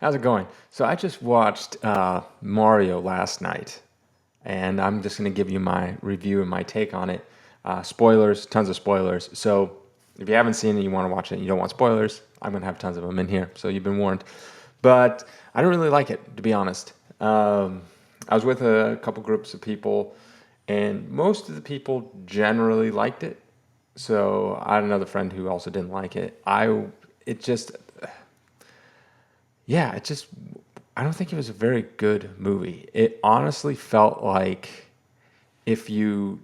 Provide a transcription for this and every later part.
How's it going? So I just watched Mario last night, and I'm just going to give you my review and my take on it. Spoilers, tons of spoilers. So if you haven't seen it, you want to watch it, and you don't want spoilers, I'm going to have tons of them in here. So you've been warned. But I don't really like it, to be honest. I was with a couple groups of people, and most of the people generally liked it. So I had another friend who also didn't like it. It just, yeah, it just I don't think it was a very good movie. It honestly felt like if you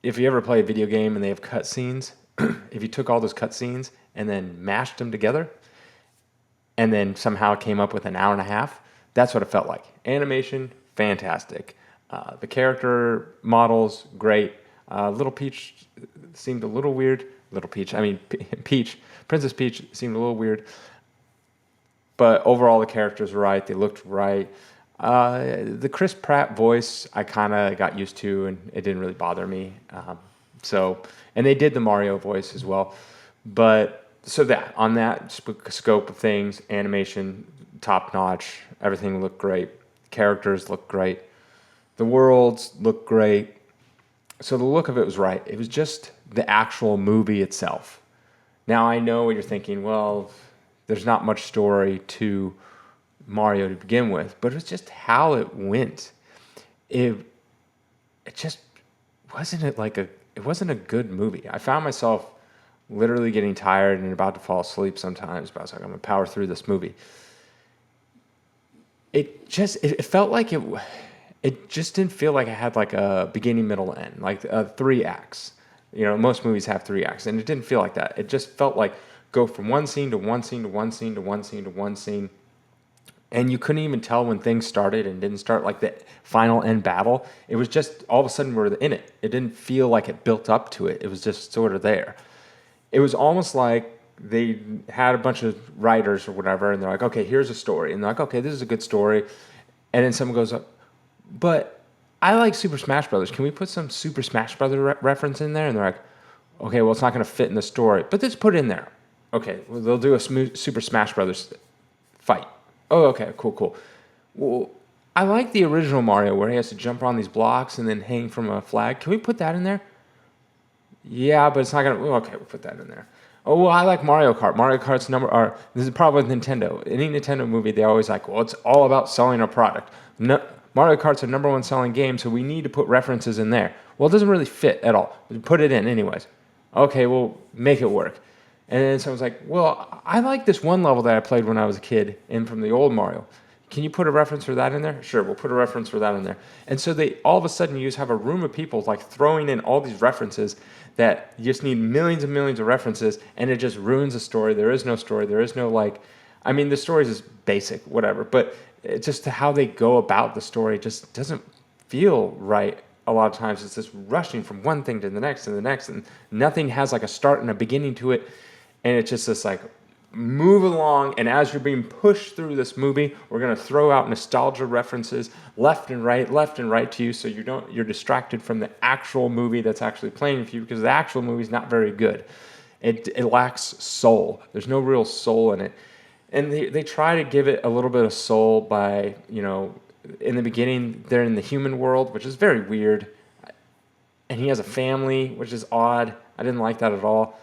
if you ever play a video game and they have cutscenes, if you took all those cutscenes and then mashed them together and then somehow came up with an hour and a half, that's what it felt like. Animation, fantastic. The character models, great. Little Peach seemed a little weird. Little Peach, I mean Peach, Princess Peach seemed a little weird. But overall, the characters were right. They looked right. The Chris Pratt voice, I kind of got used to, and it didn't really bother me. And they did the Mario voice as well. But so that on that scope of things, animation top notch. Everything looked great. Characters looked great. The worlds looked great. So the look of it was right. It was just the actual movie itself. Now I know what you're thinking. Well, there's not much story to Mario to begin with, but it's just how it went. It it just it wasn't a good movie. I found myself literally getting tired and about to fall asleep sometimes, but I was like, I'm gonna power through this movie. It felt like it just didn't feel like it had like a beginning, middle, end, like three acts. Most movies have three acts, and it didn't feel like that. It just felt like go from one scene to one scene to one scene to one scene to one scene, and you couldn't even tell when things started and didn't start, like the final end battle. It was just all of a sudden we're in it. It didn't feel like it built up to it. It was just sort of there. It was almost like they had a bunch of writers or whatever, and they're like, okay, here's a story, and they're like, okay, this is a good story, and then someone goes up, but I like Super Smash Brothers. Can we put some Super Smash Brothers reference in there? And they're like, okay, well, it's not going to fit in the story, but let's put it in there. Okay, well, they'll do a Super Smash Brothers fight. Oh, okay, cool, cool. Well, I like the original Mario where he has to jump on these blocks and then hang from a flag. Can we put that in there? Yeah, but it's not gonna. Well, okay, we'll put that in there. Oh well, I like Mario Kart. Mario Kart's number. Or this is the problem with Nintendo. Any Nintendo movie, they always like, well, it's all about selling a product. No, Mario Kart's a number one selling game, so we need to put references in there. Well, it doesn't really fit at all. Put it in anyways. Okay, we'll make it work. And then someone's like, well, I like this one level that I played when I was a kid and from the old Mario. Can you put a reference for that in there? Sure, we'll put a reference for that in there. And so they all of a sudden you just have a room of people like throwing in all these references that you just need millions and millions of references, and it just ruins the story. There is no story. There is no like, I mean, the story is basic, whatever, but it's just how they go about the story just doesn't feel right. A lot of times it's just rushing from one thing to the next and the next, and nothing has like a start and a beginning to it, and it's just this like move along, and as you're being pushed through this movie, we're going to throw out nostalgia references left and right to you, so you're distracted from the actual movie that's actually playing for you, because the actual movie is not very good. It lacks soul. There's no real soul in it, and they try to give it a little bit of soul by, in the beginning they're in the human world, which is very weird, and he has a family, which is odd. I didn't like that at all.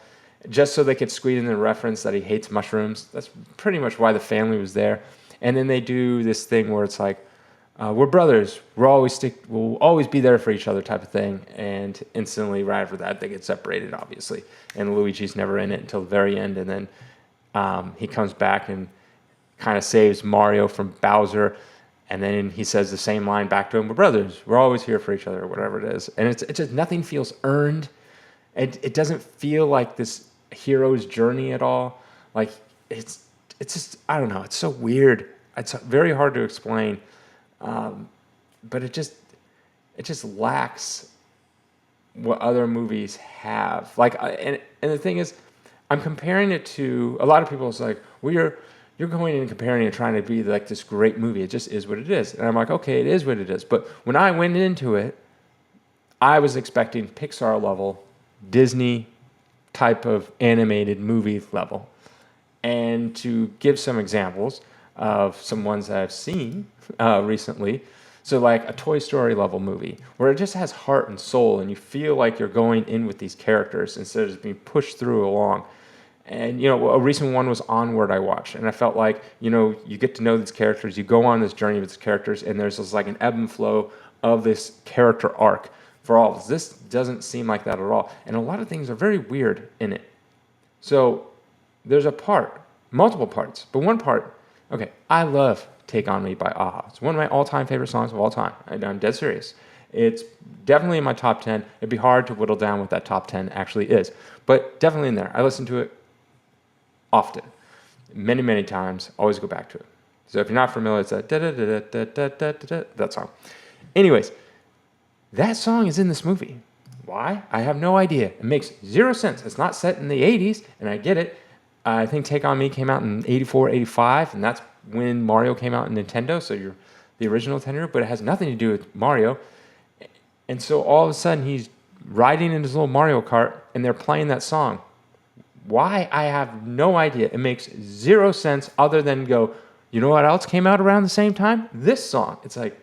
Just so they could squeeze in the reference that he hates mushrooms. That's pretty much why the family was there. And then they do this thing where it's like, we're brothers. We'll always be there for each other, type of thing. And instantly, right after that, they get separated, obviously. And Luigi's never in it until the very end. And then he comes back and kind of saves Mario from Bowser. And then he says the same line back to him: "We're brothers. We're always here for each other," or whatever it is. And it's just nothing feels earned. It doesn't feel like this hero's journey at all. Like it's it's just, I don't know. It's so weird. It's very hard to explain. But it just lacks what other movies have. Like, and the thing is, I'm comparing it to a lot of people. It's like, well, you're going in and comparing and trying to be like this great movie. It just is what it is. And I'm like, okay, it is what it is. But when I went into it, I was expecting Pixar level, Disney type of animated movie level. And to give some examples, of some ones that I've seen recently. So like a Toy Story level movie where it just has heart and soul, and you feel like you're going in with these characters instead of just being pushed through along. And a recent one was Onward I watched, and I felt like you get to know these characters, you go on this journey with these characters, and there's this like an ebb and flow of this character arc for all of us. This doesn't seem like that at all, and a lot of things are very weird in it. So there's a part, multiple parts, but one part. Okay, I love "Take on Me" by Aha. It's one of my all-time favorite songs of all time. I'm dead serious. It's definitely in my top 10. It'd be hard to whittle down what that top 10 actually is, but definitely in there. I listen to it often, many, many times, always go back to it. So if you're not familiar, it's that that song. Anyways, that song is in this movie. Why? I have no idea. It makes zero sense. It's not set in the 80s, and I get it. I think Take On Me came out in 84, 85, and that's when Mario came out in Nintendo, so you're the original Nintendo, but it has nothing to do with Mario. And so all of a sudden, he's riding in his little Mario Kart, and they're playing that song. Why? I have no idea. It makes zero sense other than go, you know what else came out around the same time? This song. It's like,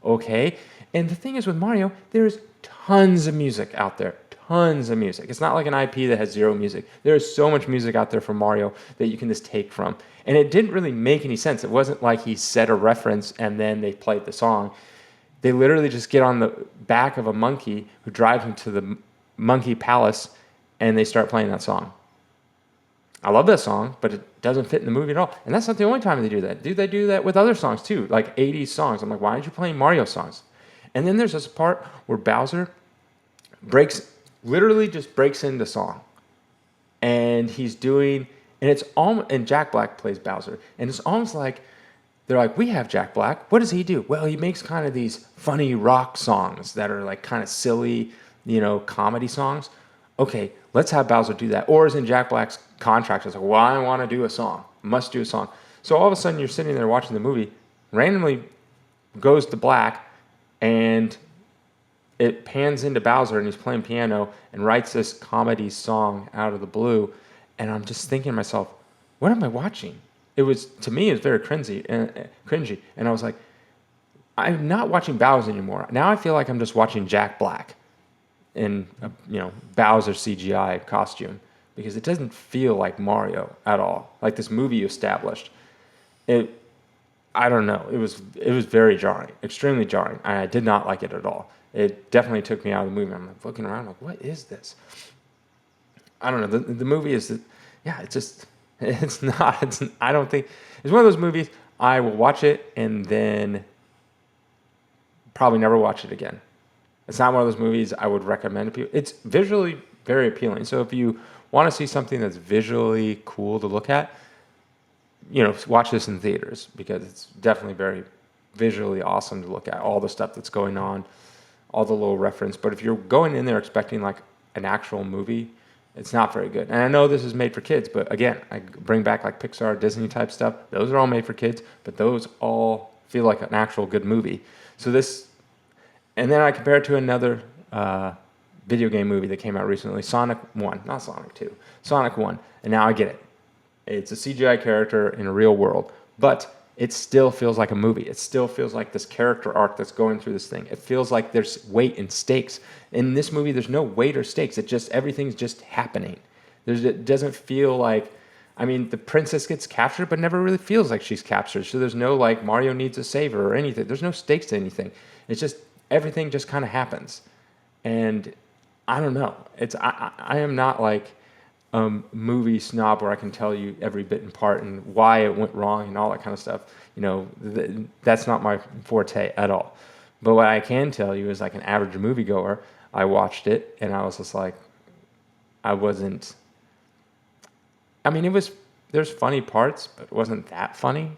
okay. And the thing is with Mario, there's tons of music out there. Tons of music. It's not like an IP that has zero music. There's so much music out there for Mario that you can just take from. And it didn't really make any sense. It wasn't like he said a reference and then they played the song. They literally just get on the back of a monkey who drives him to the monkey palace and they start playing that song. I love that song, but it doesn't fit in the movie at all. And that's not the only time they do that. They do that with other songs too, like 80s songs. I'm like, why aren't you playing Mario songs? And then there's this part where Bowser literally just breaks into song. And he's doing, and it's almost, and Jack Black plays Bowser. And it's almost like, they're like, we have Jack Black. What does he do? Well, he makes kind of these funny rock songs that are like kind of silly, comedy songs. Okay, let's have Bowser do that. Or is in Jack Black's contract, it's like, well, I want to do a song. Must do a song. So all of a sudden you're sitting there watching the movie, randomly goes to black, and it pans into Bowser and he's playing piano and writes this comedy song out of the blue. And I'm just thinking to myself, what am I watching? It was, to me, it was very cringy. And I was like, I'm not watching Bowser anymore. Now I feel like I'm just watching Jack Black in a, Bowser CGI costume, because it doesn't feel like Mario at all. Like this movie you established. It, I don't know. It was very jarring, extremely jarring. I did not like it at all. It definitely took me out of the movie. I'm like looking around, like, what is this? I don't know. The movie is, yeah, it's just, it's not. I don't think it's one of those movies. I will watch it and then probably never watch it again. It's not one of those movies I would recommend to people. It's visually very appealing. So if you want to see something that's visually cool to look at, watch this in theaters, because it's definitely very visually awesome to look at. All the stuff that's going on, all the little reference. But if you're going in there expecting like an actual movie, it's not very good. And I know this is made for kids, but again, I bring back like Pixar, Disney type stuff. Those are all made for kids, but those all feel like an actual good movie. So this, and then I compare it to another video game movie that came out recently, Sonic 1, not Sonic 2, Sonic 1. And now I get it. It's a CGI character in a real world, but it still feels like a movie. It still feels like this character arc that's going through this thing. It feels like there's weight and stakes. In this movie, there's no weight or stakes. Everything's just happening. It doesn't feel like, I mean, the princess gets captured, but never really feels like she's captured. So there's no like Mario needs to save her or anything. There's no stakes to anything. It's just, everything just kind of happens. And I don't know. I am not like movie snob where I can tell you every bit and part and why it went wrong and all that kind of stuff. That's not my forte at all. But what I can tell you is, like an average moviegoer, I watched it and I was just like, I wasn't. I mean, there's funny parts, but it wasn't that funny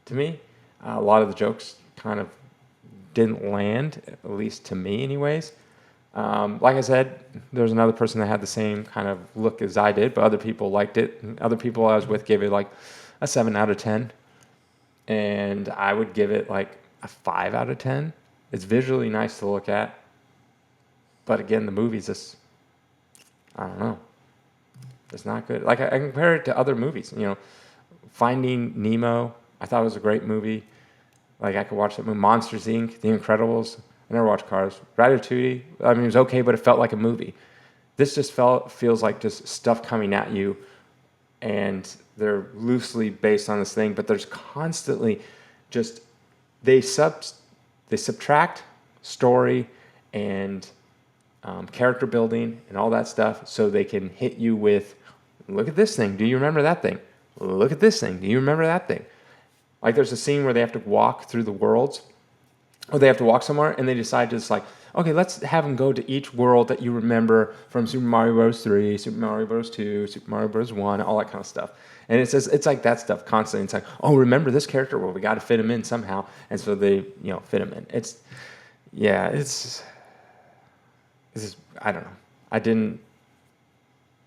to me. A lot of the jokes kind of didn't land, at least to me, anyways. Like I said, there was another person that had the same kind of look as I did, but other people liked it. Other people I was with gave it like a 7 out of 10. And I would give it like a 5 out of 10. It's visually nice to look at. But again, the movie's just, I don't know. It's not good. Like I compare it to other movies, Finding Nemo, I thought it was a great movie. Like I could watch that movie. Monsters Inc., The Incredibles. I never watched Cars. Ratatouille. I mean, it was okay, but it felt like a movie. This just feels like just stuff coming at you, and they're loosely based on this thing, but there's constantly just they sub they subtract story and character building and all that stuff so they can hit you with, look at this thing. Do you remember that thing? Look at this thing. Do you remember that thing? Like there's a scene where they have to walk through the worlds, or they have to walk somewhere, and they decide to just like, okay, let's have them go to each world that you remember from Super Mario Bros. 3, Super Mario Bros. 2, Super Mario Bros. 1, all that kind of stuff. And it's like that stuff constantly. It's like, oh, remember this character? Well, we got to fit him in somehow, and so they fit him in. It's I don't know. I didn't.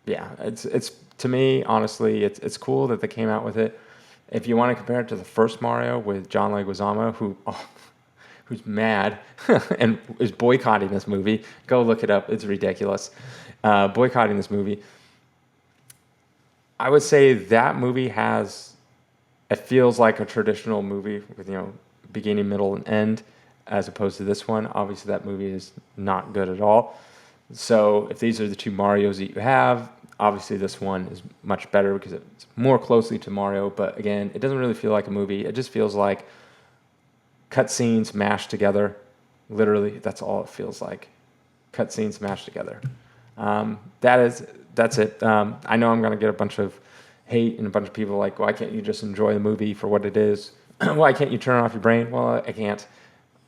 Yeah, it's to me honestly, it's cool that they came out with it. If you want to compare it to the first Mario with John Leguizamo, who's mad and is boycotting this movie, go look it up. It's ridiculous. Boycotting this movie. I would say that movie it feels like a traditional movie with beginning, middle, and end, as opposed to this one. Obviously, that movie is not good at all. So if these are the two Marios that you have, obviously this one is much better because it's more closely to Mario. But again, it doesn't really feel like a movie. It just feels like cutscenes mashed together. Literally, that's all it feels like. Cutscenes mashed together. That's it. I know I'm going to get a bunch of hate and a bunch of people like, why can't you just enjoy the movie for what it is? Why can't you turn off your brain? Well, I can't.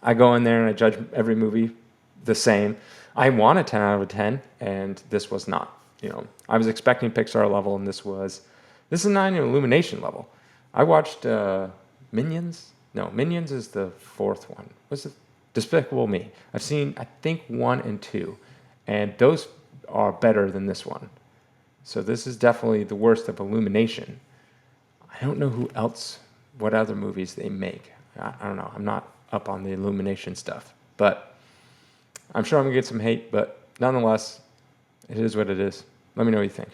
I go in there and I judge every movie the same. I want a 10 out of 10, and this was not. I was expecting Pixar level, and this is not even Illumination level. I watched Minions. No, Minions is the fourth one. What's it? Despicable Me. I've seen, I think, 1 and 2, and those are better than this one. So this is definitely the worst of Illumination. I don't know what other movies they make. I don't know. I'm not up on the Illumination stuff, but I'm sure I'm gonna get some hate. But nonetheless, it is what it is. Let me know what you think.